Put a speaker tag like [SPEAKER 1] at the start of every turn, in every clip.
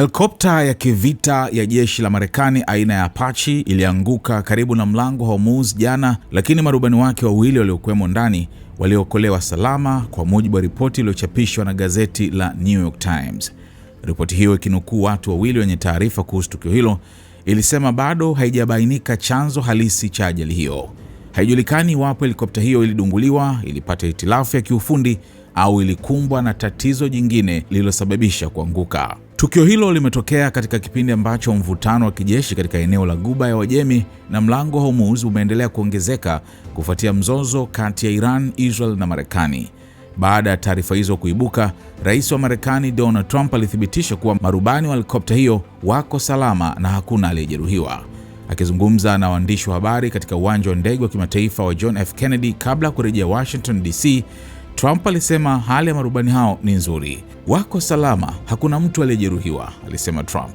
[SPEAKER 1] Helikopta ya kivita ya jeshi la Marekani aina ya Apache ilianguka karibu na mlango wa Hormuz jana, lakini marubani wake wawili waliokuwemo ndani waliokolewa salama, kwa mujibu wa ripoti iliyochapishwa na gazeti la New York Times. Ripoti hiyo ikinukuu watu wawili wenye taarifa kuhusu tukio hilo ilisema bado haijabainika chanzo halisi cha ajali hiyo. Haijulikani iwapo helikopta hiyo ilidunguliwa, ilipata hitilafu ya kiufundi au ilikumbwa na tatizo jingine lililosababisha kuanguka. Tukio hilo limetokea katika kipindi ambacho mvutano wa kijeshi katika eneo la Ghuba ya Uajemi na mlango wa Hormuz umeendelea kuongezeka kufuatia mzozo kati ya Iran, Israel na Marekani. Baada ya taarifa hizo kuibuka, Rais wa Marekani Donald Trump alithibitisha kuwa marubani wa helikopta hiyo wako salama na hakuna aliyejeruhiwa. Akizungumza na waandishi wa habari katika uwanja wa ndege wa kimataifa wa John F. Kennedy kabla ya kurejea Washington DC, Trump alisema hali ya marubani hao ni nzuri. Wako salama, hakuna mtu aliyejeruhiwa, alisema Trump.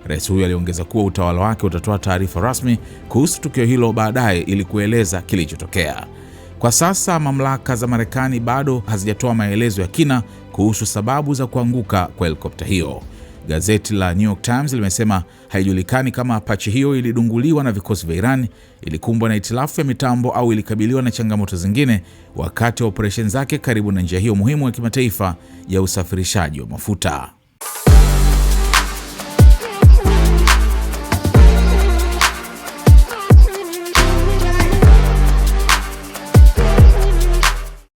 [SPEAKER 1] Rais huyo aliongeza kuwa utawala wake utatoa taarifa rasmi kuhusu tukio hilo baadaye ili kueleza kilichotokea. Kwa sasa mamlaka za Marekani bado hazijatoa maelezo ya kina kuhusu sababu za kuanguka kwa helikopta hiyo. Gazeti la New York Times limesema haijulikani kama Apache hiyo ilidunguliwa na vikosi vya Iran, ilikumbwa na hitilafu ya mitambo au ilikabiliwa na changamoto zingine wakati wa operesheni zake karibu na njia hiyo muhimu ya kimataifa ya usafirishaji wa mafuta.